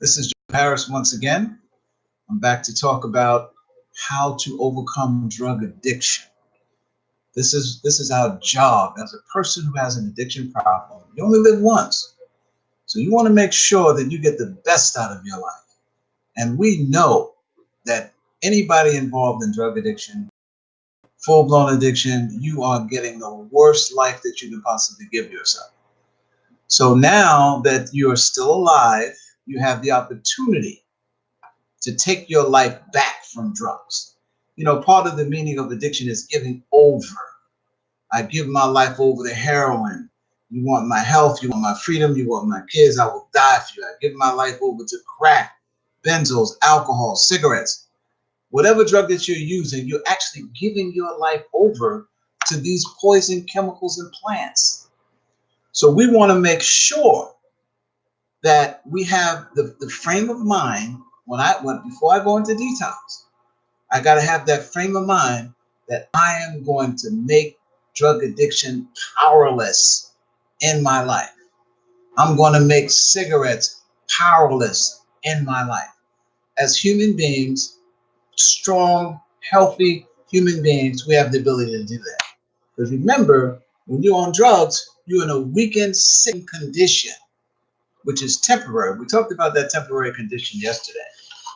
This is Joe Harris once again. I'm back to talk about how to overcome drug addiction. This is our job as a person who has an addiction problem. You only live once. So you want to make sure that you get the best out of your life. And we know that anybody involved in drug addiction, full-blown addiction, you are getting the worst life that you can possibly give yourself. So now that you are still alive, you have the opportunity to take your life back from drugs. You know, part of the meaning of addiction is giving over. I give my life over to heroin. You want my health, you want my freedom, you want my kids, I will die for you. I give my life over to crack, benzos, alcohol, cigarettes. Whatever drug that you're using, you're actually giving your life over to these poison chemicals and plants. So we want to make sure that we have the frame of mind before I go into detox. I got to have that frame of mind that I am going to make drug addiction powerless in my life. I'm going to make cigarettes powerless in my life. As human beings, strong, healthy human beings, we have the ability to do that. Because remember, when you're on drugs, you're in a weakened, sick condition, which is temporary. We talked about that temporary condition yesterday.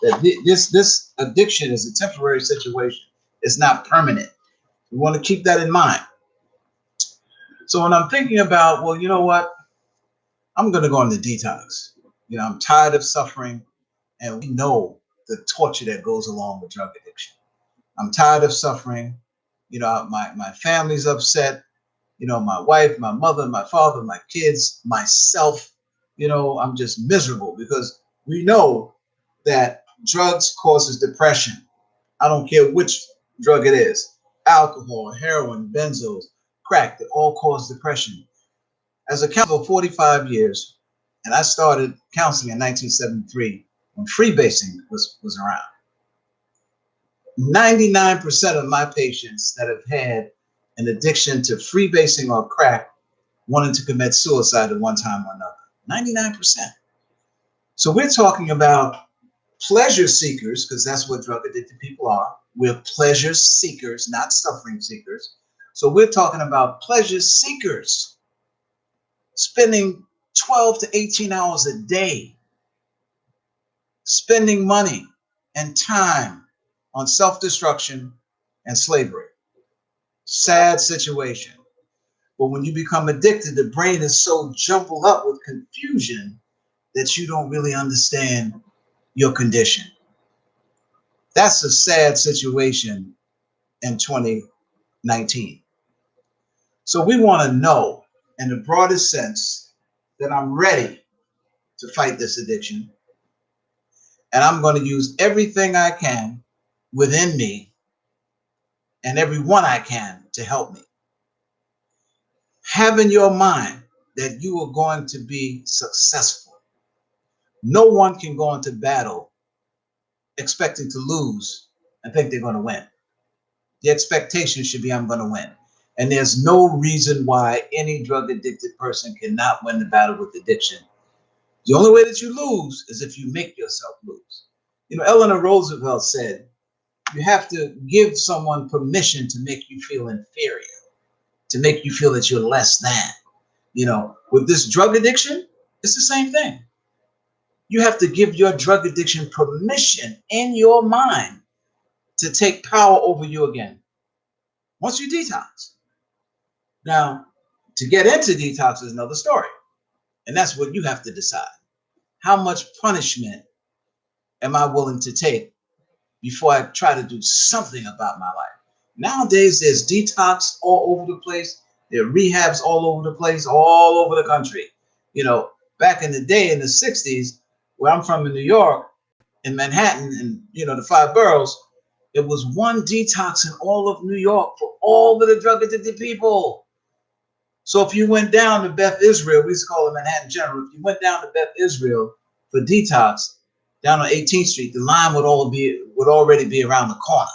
That this addiction is a temporary situation. It's not permanent. We want to keep that in mind. So when I'm thinking about, well, you know what? I'm going to go on the detox. You know, I'm tired of suffering, and we know the torture that goes along with drug addiction. I'm tired of suffering. You know, my family's upset. You know, my wife, my mother, my father, my kids, myself. You know, I'm just miserable because we know that drugs causes depression. I don't care which drug it is. Alcohol, heroin, benzos, crack, they all cause depression. As a counselor for 45 years, and I started counseling in 1973 when freebasing was around. 99% of my patients that have had an addiction to freebasing or crack wanted to commit suicide at one time or another. 99%. So we're talking about pleasure seekers, because that's what drug addicted people are. We're pleasure seekers, not suffering seekers. So we're talking about pleasure seekers spending 12 to 18 hours a day, spending money and time on self-destruction and slavery. Sad situation. But when you become addicted, the brain is so jumbled up with confusion that you don't really understand your condition. That's a sad situation in 2019. So we want to know, in the broadest sense, that I'm ready to fight this addiction. And I'm going to use everything I can within me and everyone I can to help me. Have in your mind that you are going to be successful. No one can go into battle expecting to lose and think they're going to win. The expectation should be, I'm going to win. And there's no reason why any drug addicted person cannot win the battle with addiction. The only way that you lose is if you make yourself lose. You know, Eleanor Roosevelt said, you have to give someone permission to make you feel inferior, to make you feel that you're less than. You know, with this drug addiction, it's the same thing. You have to give your drug addiction permission in your mind to take power over you again once you detox. Now, to get into detox is another story. And that's what you have to decide. How much punishment am I willing to take before I try to do something about my life? Nowadays, there's detox all over the place. There are rehabs all over the place, all over the country. You know, back in the day, in the 60s, where I'm from in New York, in Manhattan, and, you know, the five boroughs, it was one detox in all of New York for all of the drug addicted people. So if you went down to Beth Israel, we used to call it Manhattan General. If you went down to Beth Israel for detox down on 18th Street, the line would already be around the corner.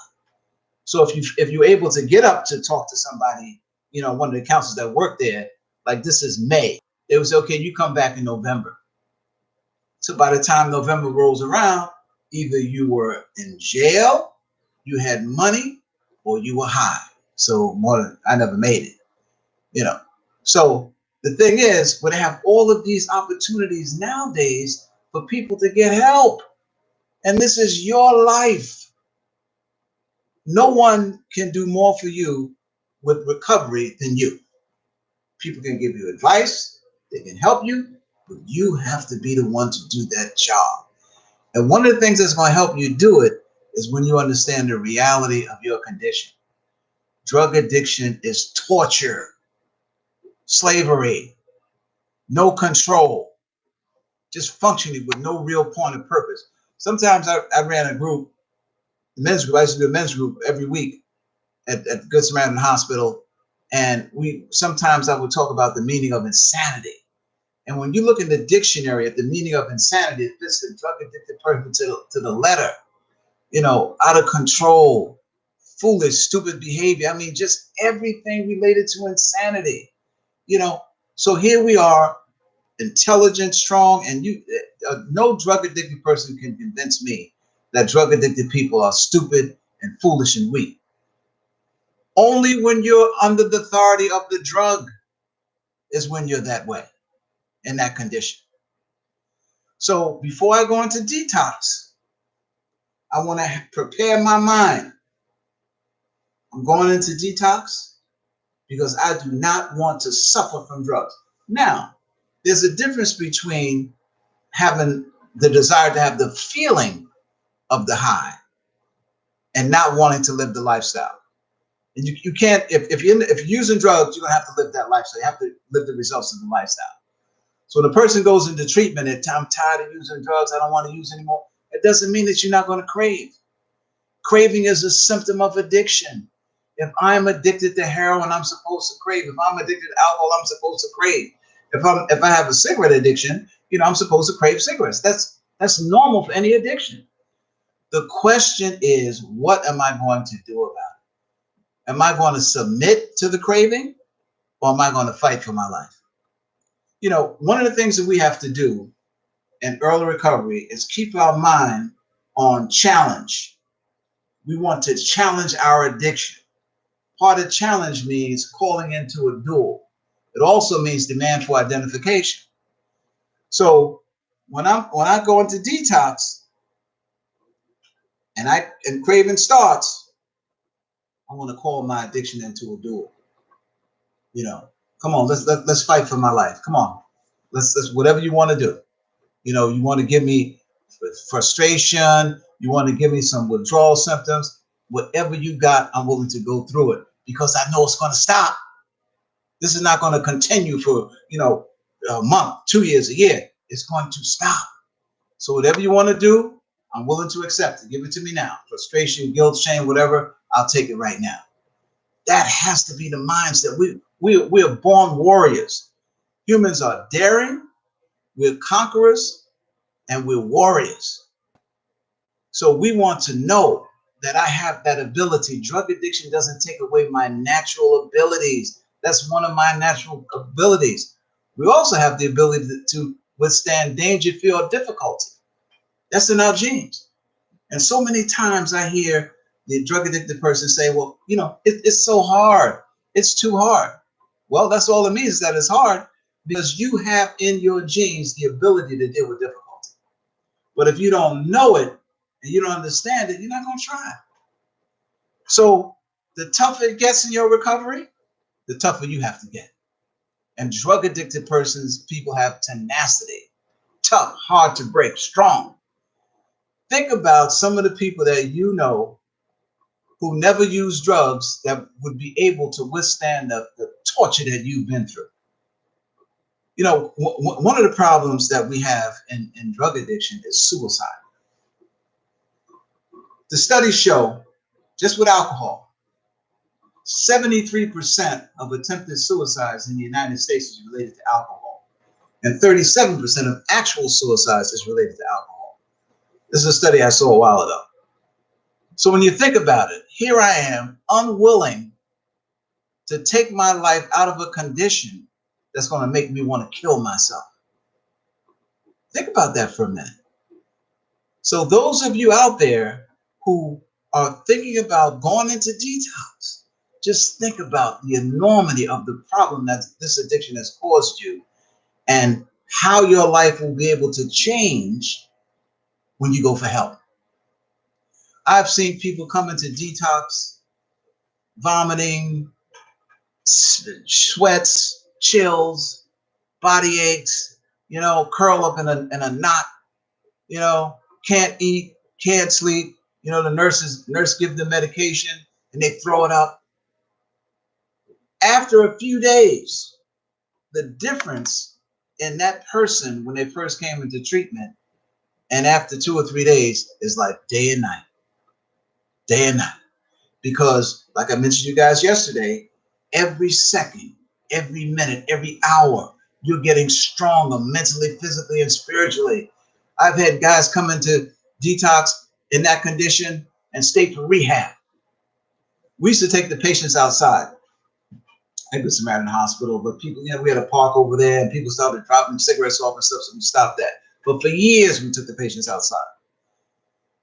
So if you're able to get up to talk to somebody, you know, one of the counselors that worked there, like this is May, they would say, okay, you come back in November. So by the time November rolls around, either you were in jail, you had money, or you were high. So more than I never made it, you know. So the thing is, we have all of these opportunities nowadays for people to get help. And this is your life. No one can do more for you with recovery than you. People can give you advice, they can help you, but you have to be the one to do that job. And one of the things that's going to help you do it is when you understand the reality of your condition. Drug addiction is torture, slavery, no control, just functioning with no real point of purpose. Sometimes I ran a group, a men's group. I used to do a men's group every week at Good Samaritan Hospital. And sometimes I would talk about the meaning of insanity. And when you look in the dictionary at the meaning of insanity, it fits the drug addicted person to the letter. Out of control, foolish, stupid behavior. I mean, just everything related to insanity. So here we are, intelligent, strong, and no drug addicted person can convince me that drug addicted people are stupid and foolish and weak. Only when you're under the authority of the drug is when you're that way, in that condition. So before I go into detox, I want to prepare my mind. I'm going into detox because I do not want to suffer from drugs. Now, there's a difference between having the desire to have the feeling of the high and not wanting to live the lifestyle. And you can't, if you're using drugs, you're going to have to live that lifestyle. You have to live the results of the lifestyle. So when a person goes into treatment and I'm tired of using drugs, I don't want to use anymore, it doesn't mean that you're not going to crave. Craving is a symptom of addiction. If I'm addicted to heroin, I'm supposed to crave. If I'm addicted to alcohol, I'm supposed to crave. If I have a cigarette addiction, I'm supposed to crave cigarettes. That's normal for any addiction. The question is, what am I going to do about it? Am I going to submit to the craving, or am I going to fight for my life? One of the things that we have to do in early recovery is keep our mind on challenge. We want to challenge our addiction. Part of challenge means calling into a duel. It also means demand for identification. So when I go into detox and craving starts, I want to call my addiction into a duel. Come on, let's fight for my life. Come on, let's whatever you want to do. You want to give me frustration. You want to give me some withdrawal symptoms. Whatever you got, I'm willing to go through it because I know it's going to stop. This is not going to continue for, a month, 2 years, a year. It's going to stop. So whatever you want to do, I'm willing to accept it. Give it to me now. Frustration, guilt, shame, whatever, I'll take it right now. That has to be the mindset. We're born warriors. Humans are daring, we're conquerors, and we're warriors. So we want to know that I have that ability. Drug addiction doesn't take away my natural abilities. That's one of my natural abilities. We also have the ability to withstand danger, fear, or difficulty. That's in our genes. And so many times I hear the drug addicted person say, well, it's so hard. It's too hard. Well, that's all it means, is that it's hard because you have in your genes the ability to deal with difficulty. But if you don't know it and you don't understand it, you're not going to try. So the tougher it gets in your recovery, the tougher you have to get. And drug addicted people have tenacity, tough, hard to break, strong. Think about some of the people that you know who never used drugs that would be able to withstand the torture that you've been through. One of the problems that we have in drug addiction is suicide. The studies show, just with alcohol, 73% of attempted suicides in the United States is related to alcohol, and 37% of actual suicides is related to alcohol. This is a study I saw a while ago. So when you think about it, here I am, unwilling to take my life out of a condition that's going to make me want to kill myself. Think about that for a minute. So those of you out there who are thinking about going into detox, just think about the enormity of the problem that this addiction has caused you and how your life will be able to change when you go for help. I've seen people come into detox vomiting, sweats, chills, body aches, curl up in a knot, can't eat, can't sleep. The nurse give them medication and they throw it up. After a few days, the difference in that person when they first came into treatment and after 2 or 3 days is like day and night, day and night. Because like I mentioned to you guys yesterday, every second, every minute, every hour, you're getting stronger mentally, physically, and spiritually. I've had guys come into detox in that condition and stay for rehab. We used to take the patients outside. I was Samaritan Hospital, but people, we had a park over there and people started dropping cigarettes off and stuff, so we stopped that. But for years, we took the patients outside.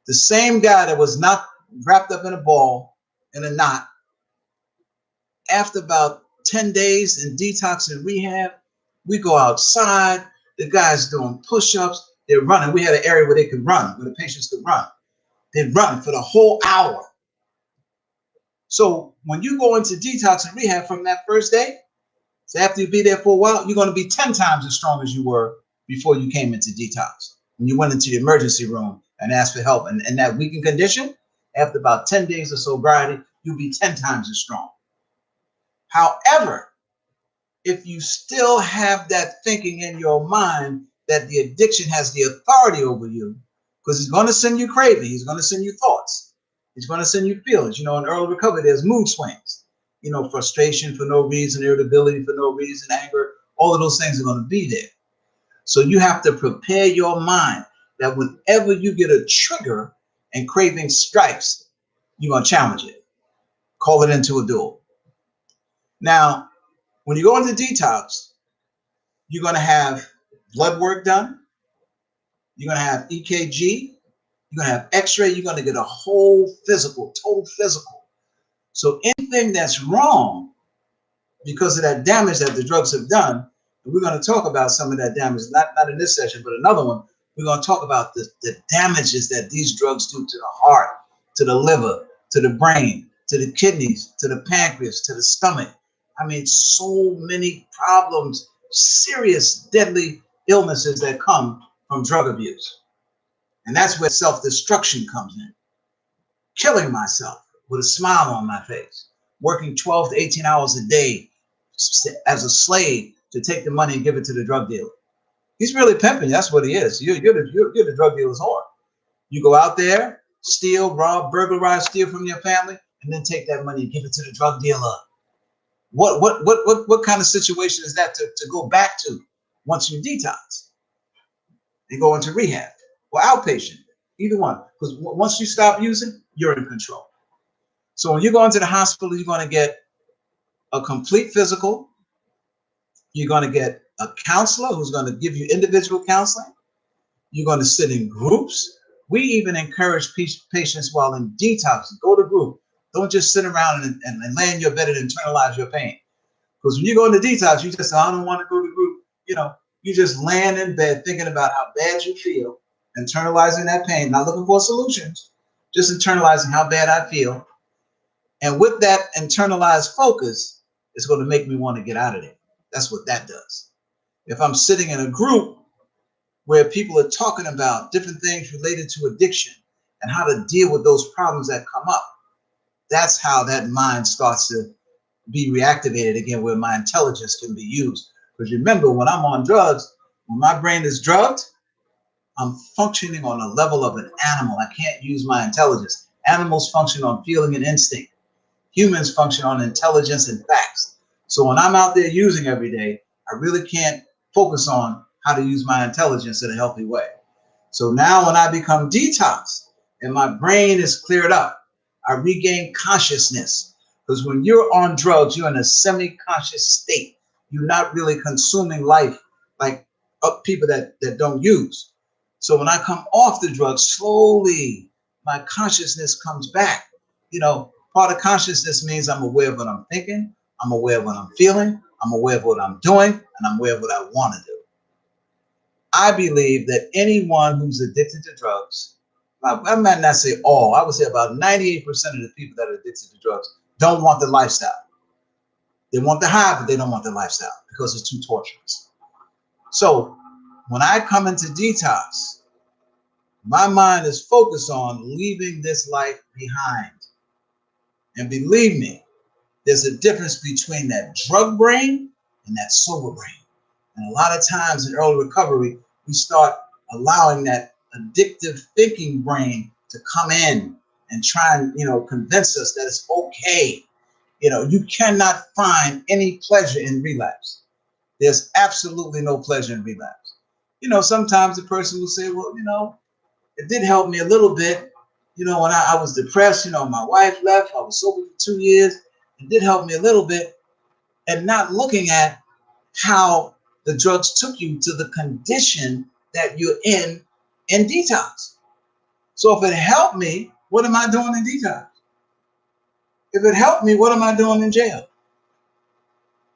The same guy that was not wrapped up in a ball, in a knot, after about 10 days in detox and rehab, we go outside, the guy's doing push-ups, they're running. We had an area where they could run, where the patients could run. They'd run for the whole hour. So when you go into detox and rehab from that first day, so after you be there for a while, you're going to be 10 times as strong as you were before you came into detox. When you went into the emergency room and asked for help and that weakened condition, after about 10 days of sobriety, you'll be 10 times as strong. However, if you still have that thinking in your mind that the addiction has the authority over you, because he's going to send you craving, he's going to send you thoughts, he's going to send you feelings. In early recovery, there's mood swings, frustration for no reason, irritability for no reason, anger, all of those things are going to be there. So you have to prepare your mind that whenever you get a trigger and craving strikes, you're going to challenge it, call it into a duel. Now, when you go into detox, you're going to have blood work done. You're going to have EKG. You're going to have x-ray. You're going to get a whole physical, total physical. So anything that's wrong because of that damage that the drugs have done, and we're going to talk about some of that damage, not in this session, but another one, we're going to talk about the damages that these drugs do to the heart, to the liver, to the brain, to the kidneys, to the pancreas, to the stomach. I mean, so many problems, serious, deadly illnesses that come from drug abuse. And that's where self-destruction comes in. Killing myself with a smile on my face, working 12 to 18 hours a day as a slave to take the money and give it to the drug dealer. He's really pimping. That's what he is. You're the drug dealer's whore. You go out there, steal, rob, burglarize, steal from your family, and then take that money and give it to the drug dealer. What kind of situation is that to go back to once you detox and go into rehab or outpatient? Either one, because once you stop using, you're in control. So when you go into the hospital, you're going to get a complete physical. You're going to get a counselor who's going to give you individual counseling. You're going to sit in groups. We even encourage patients while in detox, go to group. Don't just sit around and lay in your bed and internalize your pain. Because when you go into detox, you just say, I don't want to go to group. You just laying in bed thinking about how bad you feel, internalizing that pain, not looking for solutions, just internalizing how bad I feel. And with that internalized focus, it's going to make me want to get out of there. That's what that does. If I'm sitting in a group where people are talking about different things related to addiction and how to deal with those problems that come up, that's how that mind starts to be reactivated again, where my intelligence can be used. Because remember, when I'm on drugs, when my brain is drugged, I'm functioning on a level of an animal. I can't use my intelligence. Animals function on feeling and instinct. Humans function on intelligence and facts. So when I'm out there using every day, I really can't focus on how to use my intelligence in a healthy way. So now when I become detox and my brain is cleared up, I regain consciousness. Because when you're on drugs, you're in a semi-conscious state. You're not really consuming life like people that don't use. So when I come off the drug, slowly my consciousness comes back. Part of consciousness means I'm aware of what I'm thinking, I'm aware of what I'm feeling, I'm aware of what I'm doing, and I'm aware of what I want to do. I believe that anyone who's addicted to drugs, I might not say all, I would say about 98% of the people that are addicted to drugs don't want the lifestyle. They want the high, but they don't want the lifestyle because it's too torturous. So when I come into detox, my mind is focused on leaving this life behind. And believe me, there's a difference between that drug brain and that sober brain. And a lot of times in early recovery, we start allowing that addictive thinking brain to come in and try and, convince us that it's okay. You cannot find any pleasure in relapse. There's absolutely no pleasure in relapse. Sometimes the person will say, well, it did help me a little bit. When I was depressed, my wife left, I was sober for 2 years. It did help me a little bit. And not looking at how the drugs took you to the condition that you're in detox. So if it helped me, what am I doing in detox? If it helped me, what am I doing in jail?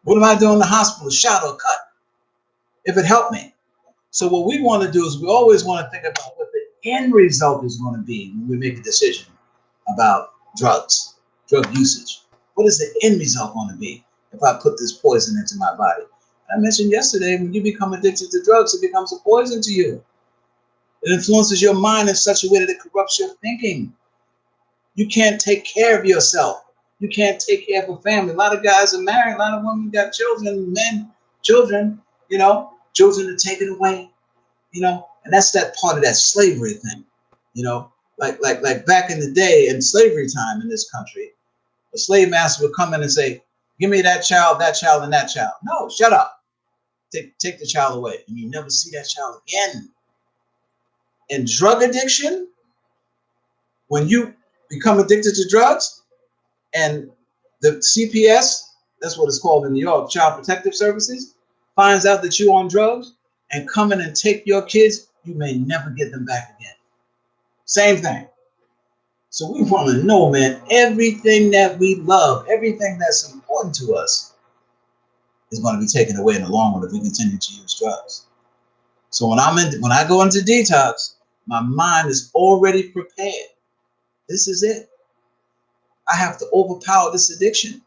What am I doing in the hospital, shot or cut? If it helped me. So what we want to do is we always want to think about what the end result is going to be when we make a decision about drugs, drug usage. What is the end result going to be if I put this poison into my body? I mentioned yesterday, when you become addicted to drugs, it becomes a poison to you. It influences your mind in such a way that it corrupts your thinking. You can't take care of yourself. You can't take care of a family. A lot of guys are married. A lot of women got children, men, children, children are taken away, and that's that part of that slavery thing, like back in the day in slavery time in this country, a slave master would come in and say, give me that child, and that child. No, shut up. Take the child away. And you never see that child again. In drug addiction, when you become addicted to drugs and the CPS, that's what it's called in New York, Child Protective Services, finds out that you're on drugs and come in and take your kids, you may never get them back again. Same thing. So we want to know, man, everything that we love, everything that's important to us is going to be taken away in the long run if we continue to use drugs. So when I go into detox, my mind is already prepared. This is it. I have to overpower this addiction.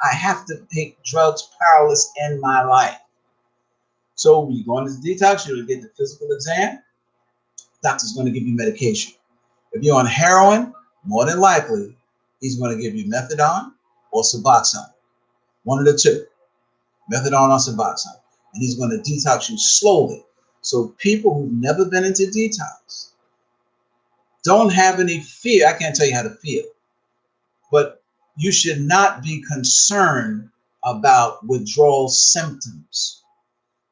I have to make drugs powerless in my life. So when you go into detox, you're going to get the physical exam. Doctor's going to give you medication. If you're on heroin, more than likely, he's going to give you methadone or Suboxone. One of the two, methadone or Suboxone. And he's going to detox you slowly. So people who've never been into detox don't have any fear. I can't tell you how to feel, but you should not be concerned about withdrawal symptoms.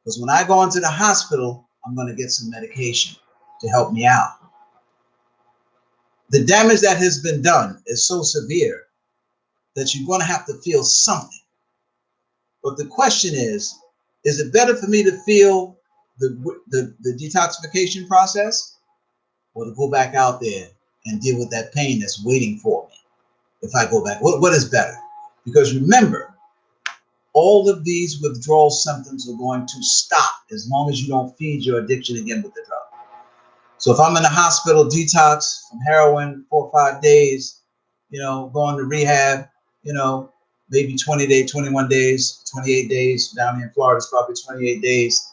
Because when I go into the hospital, I'm going to get some medication to help me out. The damage that has been done is so severe that you're going to have to feel something. But the question is it better for me to feel the detoxification process or to go back out there and deal with that pain that's waiting for me if I go back? What is better? Because remember, all of these withdrawal symptoms are going to stop as long as you don't feed your addiction again with the drug. So if I'm in a hospital detox from heroin 4 or 5 days, going to rehab, maybe 20 days, 21 days, 28 days. Down here in Florida, it's probably 28 days.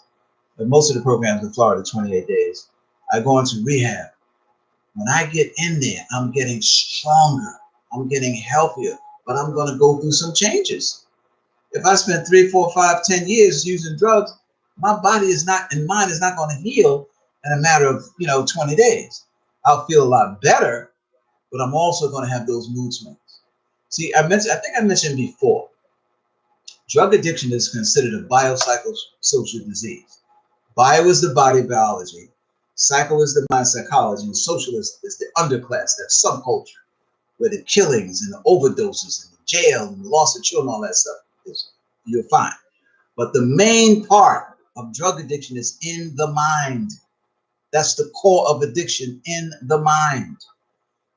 But most of the programs in Florida, 28 days. I go into rehab. When I get in there, I'm getting stronger. I'm getting healthier, but I'm going to go through some changes. If I spend 3, 4, 5, 10 years using drugs, my body is not, and mind is not going to heal in a matter of, 20 days. I'll feel a lot better, but I'm also going to have those mood swings. See, I think I mentioned before, drug addiction is considered a biopsychosocial disease. Bio is the body biology, psycho is the mind psychology, and social is the underclass, that subculture, where the killings and the overdoses and the jail and the loss of children, all that stuff is, you're fine. But the main part of drug addiction is in the mind. That's the core of addiction, in the mind.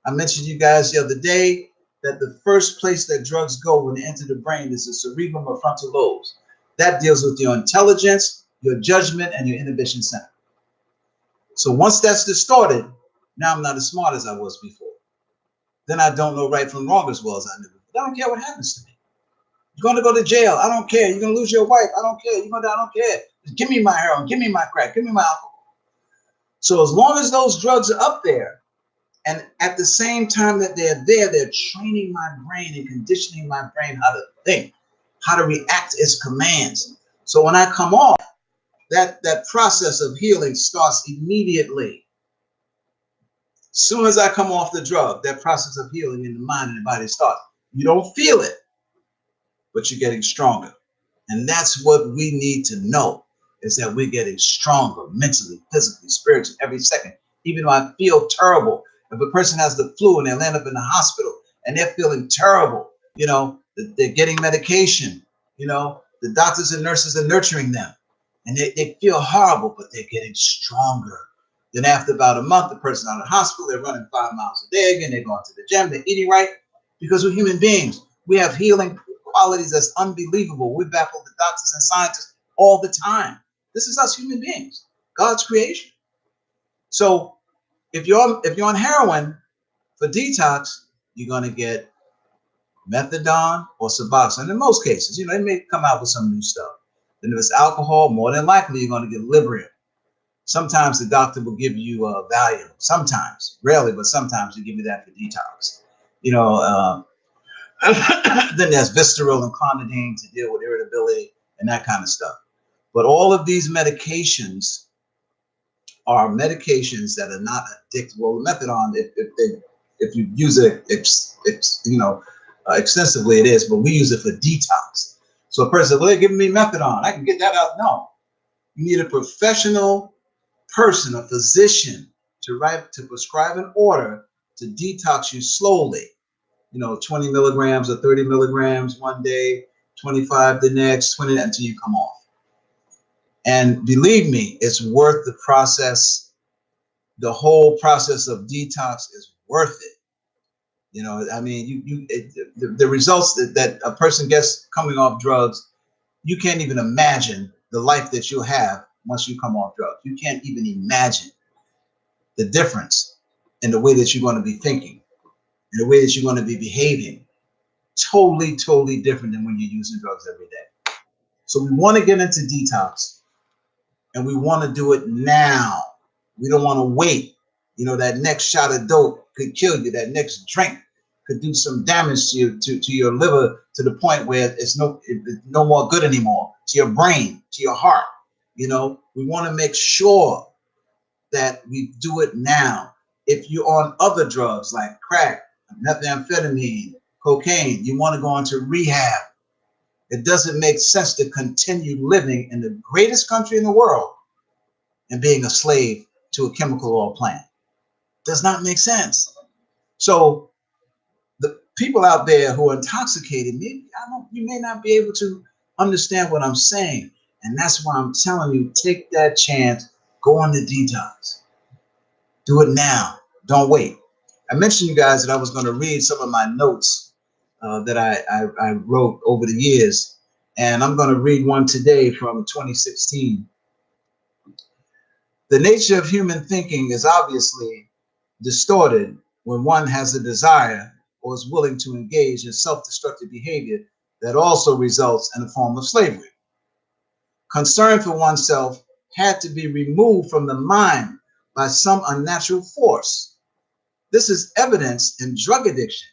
I mentioned to you guys the other day that the first place that drugs go when they enter the brain is the cerebrum or frontal lobes. That deals with your intelligence, your judgment, and your inhibition center. So once that's distorted, now I'm not as smart as I was before. Then I don't know right from wrong as well as I knew before. I don't care what happens to me. You're going to go to jail. I don't care. You're going to lose your wife. I don't care. You're going to die. I don't care. Just give me my heroin. Give me my crack. Give me my alcohol. So as long as those drugs are up there, and at the same time that they're there, they're training my brain and conditioning my brain how to think, how to react to its commands. So when I come off, that process of healing starts immediately. As soon as I come off the drug, that process of healing in the mind and the body starts. You don't feel it, but you're getting stronger. And that's what we need to know, is that we're getting stronger mentally, physically, spiritually, every second. Even though I feel terrible, if a person has the flu and they land up in the hospital and they're feeling terrible, you know, they're getting medication, you know, the doctors and nurses are nurturing them and they feel horrible, but they're getting stronger. Then after about a month, the person out of the hospital, they're running 5 miles a day again, they're going to the gym, they're eating right, because we're human beings. We have healing qualities that's unbelievable. We baffle the doctors and scientists all the time. This is us human beings, God's creation. So if you're on heroin for detox, you're going to get methadone or Suboxone. In most cases, you know, they may come out with some new stuff. Then if it's alcohol, more than likely you're going to get Librium. Sometimes the doctor will give you Valium. Sometimes, rarely, but sometimes they give you that for detox. You know, then there's Visceral and Clonidine to deal with irritability and that kind of stuff. But all of these medications are medications that are not addictive. Well, the methadone, if you use it, extensively, it is. But we use it for detox. So a person, well, they're giving me methadone, I can get that out. No, you need a professional person, a physician, to prescribe an order to detox you slowly. You know, 20 milligrams or 30 milligrams one day, 25 the next, 20 until you come off. And believe me, it's worth the process. The whole process of detox is worth it. You know, I mean, the results that a person gets coming off drugs, you can't even imagine the life that you'll have once you come off drugs. You can't even imagine the difference in the way that you're going to be thinking, in the way that you're going to be behaving. Totally, totally different than when you're using drugs every day. So we want to get into detox, and we want to do it now. We don't want to wait. You know, that next shot of dope could kill you. That next drink could do some damage to your liver, to the point where it's no more good anymore, to your brain, to your heart. You know, we want to make sure that we do it now. If you're on other drugs like crack, methamphetamine, cocaine, you want to go into rehab. It doesn't make sense to continue living in the greatest country in the world and being a slave to a chemical oil plant. Does not make sense. So the people out there who are intoxicated, maybe you may not be able to understand what I'm saying. And that's why I'm telling you, take that chance, go on the detox. Do it now. Don't wait. I mentioned you guys that I was going to read some of my notes that I wrote over the years. And I'm going to read one today from 2016. The nature of human thinking is obviously distorted when one has a desire or is willing to engage in self-destructive behavior that also results in a form of slavery. Concern for oneself had to be removed from the mind by some unnatural force. This is evidenced in drug addiction.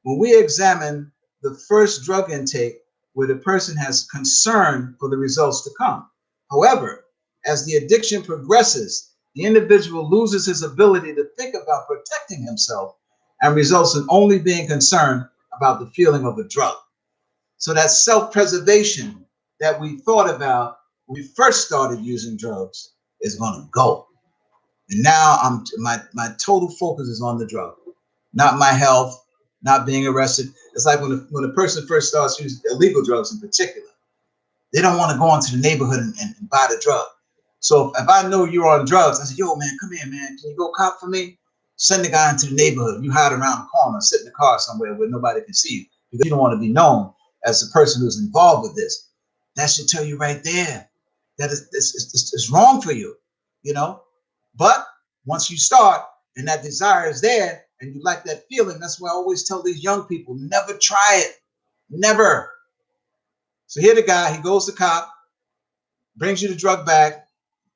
When we examine the first drug intake where the person has concern for the results to come. However, as the addiction progresses, the individual loses his ability to think about protecting himself and results in only being concerned about the feeling of the drug. So that self-preservation that we thought about when we first started using drugs is going to go. And now my total focus is on the drug, not my health, not being arrested. It's like when a person first starts using illegal drugs in particular, They don't want to go into the neighborhood and buy the drug. So if I know you're on drugs, I say, yo, man, come here, man. Can you go cop for me? Send the guy into the neighborhood. You hide around the corner, sit in the car somewhere where nobody can see you because you don't want to be known as the person who's involved with this. That should tell you right there that it's wrong for you, you know? But once you start and that desire is there and you like that feeling, that's why I always tell these young people, never try it. Never. So here the guy, he goes to cop, brings you the drug back.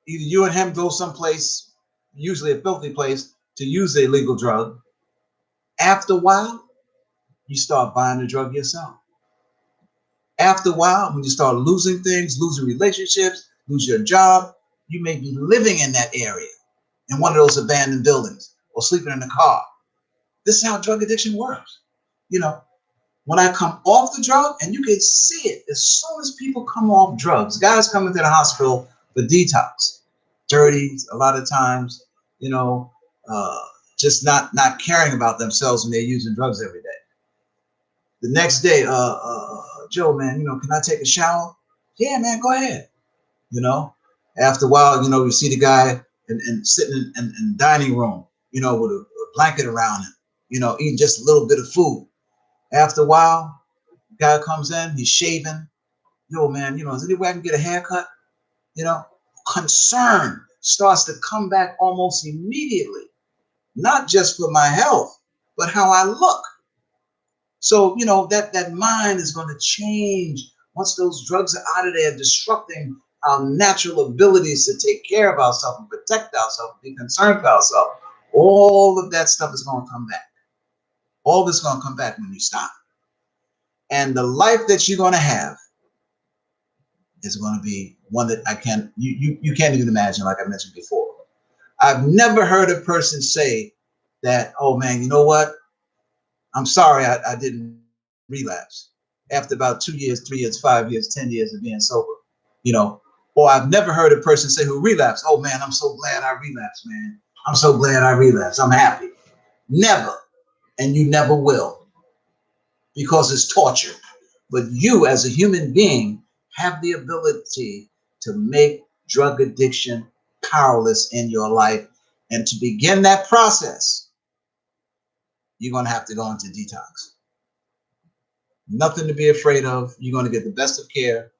Either you and him go someplace, usually a filthy place, to use the illegal drug. After a while, you start buying the drug yourself. After a while, when you start losing things, losing relationships, lose your job, you may be living in that area, in one of those abandoned buildings, or sleeping in a car. This is how drug addiction works. You know, when I come off the drug, and you can see it as soon as people come off drugs, guys come into the hospital for detox, dirty a lot of times, you know, just not caring about themselves when they're using drugs every day. The next day, Joe, man, you know, can I take a shower? Yeah, man, go ahead. You know, after a while, you know, you see the guy and sitting in the dining room, you know, with a blanket around him, you know, eating just a little bit of food. After a while, the guy comes in, he's shaving. Yo, man, you know, is there any way I can get a haircut? You know, concern starts to come back almost immediately, not just for my health, but how I look. So, you know, that mind is going to change once those drugs are out of there, disrupting our natural abilities to take care of ourselves and protect ourselves, be concerned for ourselves. All of that stuff is going to come back. All this is going to come back when you stop. And the life that you're going to have is going to be one that you can't even imagine, like I mentioned before. I've never heard a person say that, oh man, you know what? I'm sorry I didn't relapse after about 2 years, 3 years, 5 years, 10 years of being sober, you know. Or I've never heard a person say who relapsed, oh man, I'm so glad I relapsed, man. I'm so glad I relapsed. I'm happy. Never. And you never will, because it's torture. But you as a human being have the ability to make drug addiction powerless in your life. And to begin that process, you're going to have to go into detox. Nothing to be afraid of. You're going to get the best of care.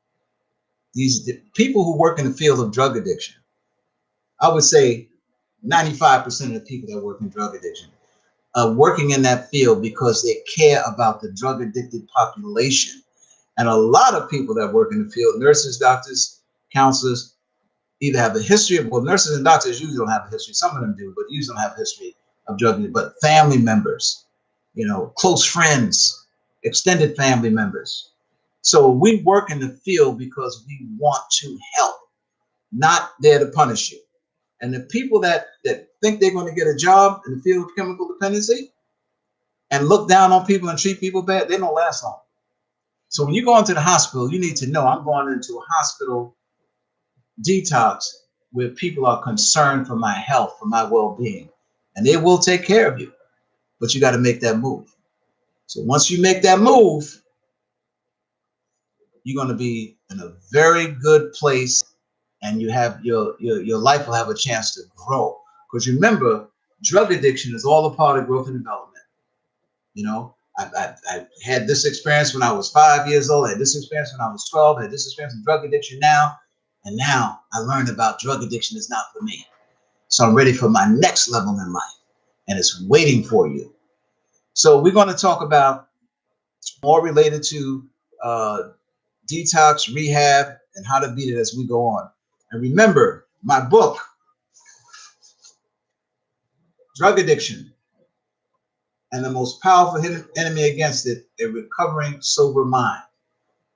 These people who work in the field of drug addiction, I would say 95% of the people that work in drug addiction are working in that field because they care about the drug addicted population. And a lot of people that work in the field, nurses, doctors, counselors, either have a history of, well, nurses and doctors usually don't have a history. Some of them do, but usually don't have a history of drug addiction. But family members, you know, close friends, extended family members. So we work in the field because we want to help, not there to punish you. And the people that think they're going to get a job in the field of chemical dependency and look down on people and treat people bad, they don't last long. So when you go into the hospital, you need to know I'm going into a hospital detox where people are concerned for my health, for my well-being, and they will take care of you. But you got to make that move. So once you make that move, you're going to be in a very good place, and you have your life will have a chance to grow. Because remember, drug addiction is all a part of growth and development. You know, I had this experience when I was 5 years old. I had this experience when I was 12. I had this experience in drug addiction now. And now I learned about drug addiction is not for me. So I'm ready for my next level in life. And it's waiting for you. So we're going to talk about more related to detox, rehab, and how to beat it as we go on. And remember, my book, Drug Addiction and the Most Powerful Enemy Against It, A Recovering Sober Mind.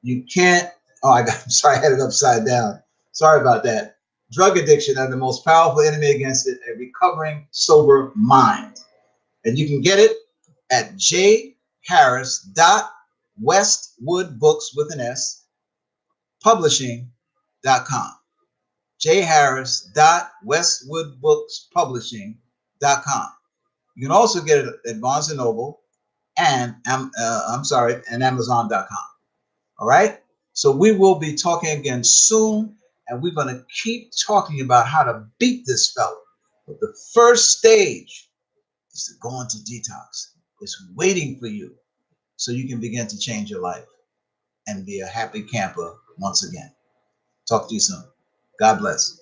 You can't, I'm sorry, I had it upside down. Sorry about that. Drug Addiction and the Most Powerful Enemy Against It, A Recovering Sober Mind. And you can get it at jharris.westwoodbooks with an S, publishing.com. jharris.westwoodbookspublishing.com. You can also get it at Barnes & Noble and and Amazon.com. All right. So we will be talking again soon, and we're going to keep talking about how to beat this fella. But the first stage is to go into detox. It's waiting for you so you can begin to change your life and be a happy camper once again. Talk to you soon. God bless.